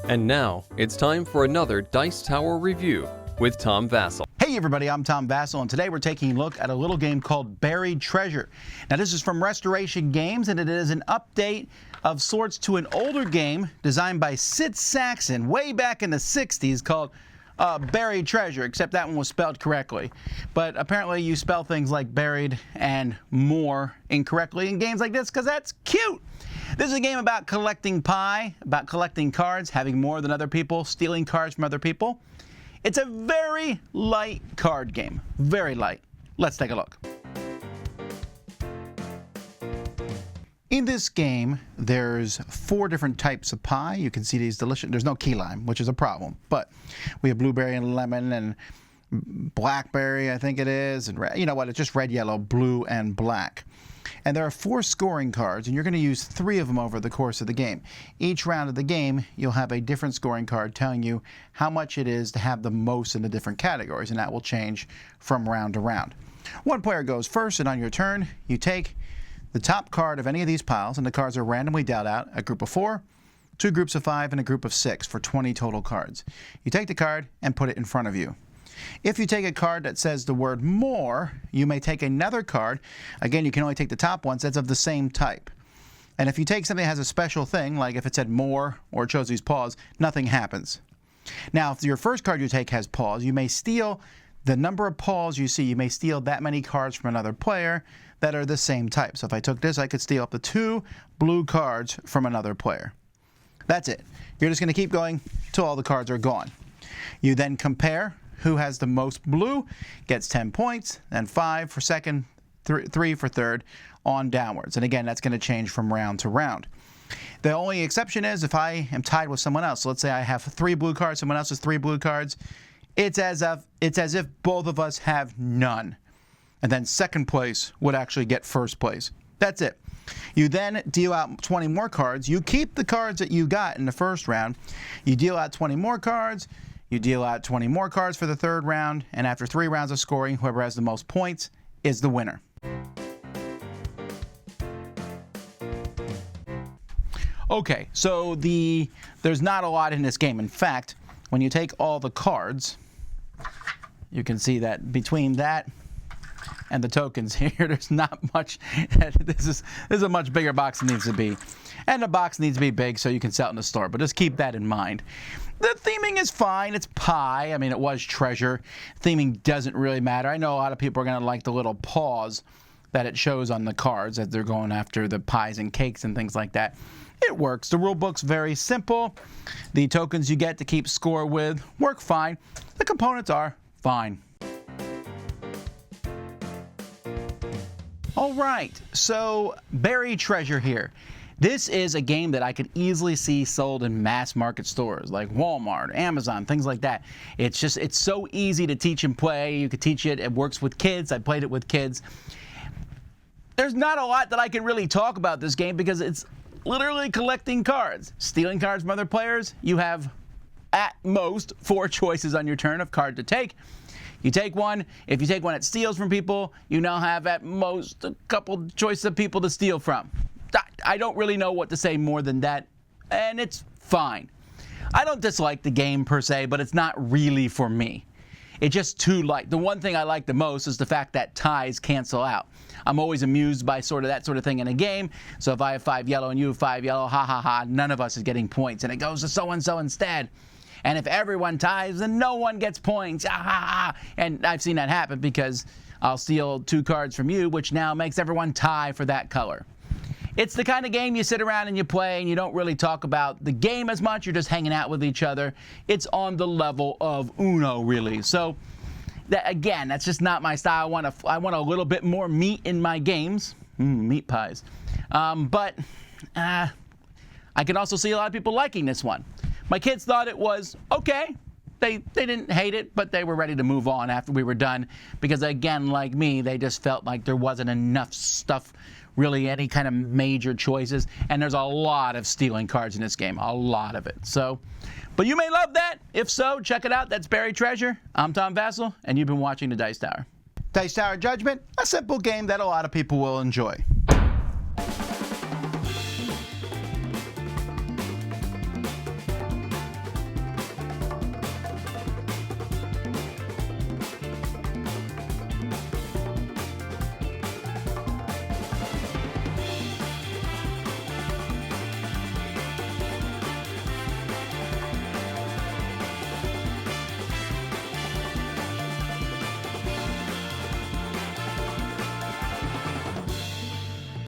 And now, it's time for another Dice Tower review with Tom Vasel. Hey everybody, I'm Tom Vasel, and today we're taking a look at a little game called Berried Treasure. Now this is from Restoration Games, and it is an update of sorts to an older game designed by Sid Saxon way back in the 60s called Berried Treasure, except that one was spelled correctly. But apparently you spell things like buried and more incorrectly in games like this because that's cute. This is a game about collecting pie, about collecting cards, having more than other people, stealing cards from other people. It's a very light card game, very light. Let's take a look. In this game, there's 4 different types of pie. You can see these delicious. There's no key lime, which is a problem, but we have blueberry and lemon and blackberry, I think it is, and red. You know what? It's just red, yellow, blue, and black. And there are 4 scoring cards, and you're going to use 3 of them over the course of the game. Each round of the game, you'll have a different scoring card telling you how much it is to have the most in the different categories, and that will change from round to round. One player goes first, and on your turn, you take the top card of any of these piles, and the cards are randomly dealt out, a group of 4, 2 groups of 5, and a group of 6 for 20 total cards. You take the card and put it in front of you. If you take a card that says the word more, you may take another card. Again, you can only take the top ones that's of the same type. And if you take something that has a special thing, like if it said more or it shows these paws, nothing happens. Now, if your first card you take has paws, you may steal the number of paws you see. You may steal that many cards from another player that are the same type. So if I took this, I could steal up to 2 blue cards from another player. That's it. You're just going to keep going till all the cards are gone. You then compare. Who has the most blue gets 10 points, then 5 for second, 3 for third, on downwards. And again, that's going to change from round to round. The only exception is if I am tied with someone else. So let's say I have 3 blue cards, someone else has 3 blue cards. It's as if both of us have none. And then second place would actually get first place. That's it. You then deal out 20 more cards. You keep the cards that you got in the first round. You deal out 20 more cards. You deal out 20 more cards for the third round, and after 3 rounds of scoring, whoever has the most points is the winner. Okay, so there's not a lot in this game. In fact, when you take all the cards, you can see that between that and the tokens here, there's not much. This is a much bigger box than it needs to be. And the box needs to be big so you can sell it in the store, but just keep that in mind. The theming is fine. It's pie. I mean, it was treasure. Theming doesn't really matter. I know a lot of people are going to like the little paws that it shows on the cards as they're going after the pies and cakes and things like that. It works. The rule book's very simple. The tokens you get to keep score with work fine. The components are fine. All right, so Berried Treasure here. This is a game that I could easily see sold in mass market stores like Walmart, Amazon, things like that. It's so easy to teach and play. You could teach it. It works with kids. I played it with kids. There's not a lot that I can really talk about this game because it's literally collecting cards. Stealing cards from other players, you have at most 4 choices on your turn of card to take. You take one. If you take one that steals from people, you now have at most a couple choices of people to steal from. I don't really know what to say more than that, and it's fine. I don't dislike the game per se, but it's not really for me. It's just too light. The one thing I like the most is the fact that ties cancel out. I'm always amused by that sort of thing in a game. So if I have 5 yellow and you have 5 yellow, ha ha ha, none of us is getting points, and it goes to so-and-so instead. And if everyone ties, then no one gets points. Ah, ha, ha. And I've seen that happen because I'll steal 2 cards from you, which now makes everyone tie for that color. It's the kind of game you sit around and you play and you don't really talk about the game as much. You're just hanging out with each other. It's on the level of Uno, really. So, again, that's just not my style. I want a little bit more meat in my games. Meat pies. But I can also see a lot of people liking this one. My kids thought it was okay. They didn't hate it, but they were ready to move on after we were done because, again, like me, they just felt like there wasn't enough stuff, really any kind of major choices, and there's a lot of stealing cards in this game, a lot of it. So, but you may love that. If so, check it out. That's Berried Treasure. I'm Tom Vasel, and you've been watching the Dice Tower. Dice Tower Judgment, a simple game that a lot of people will enjoy.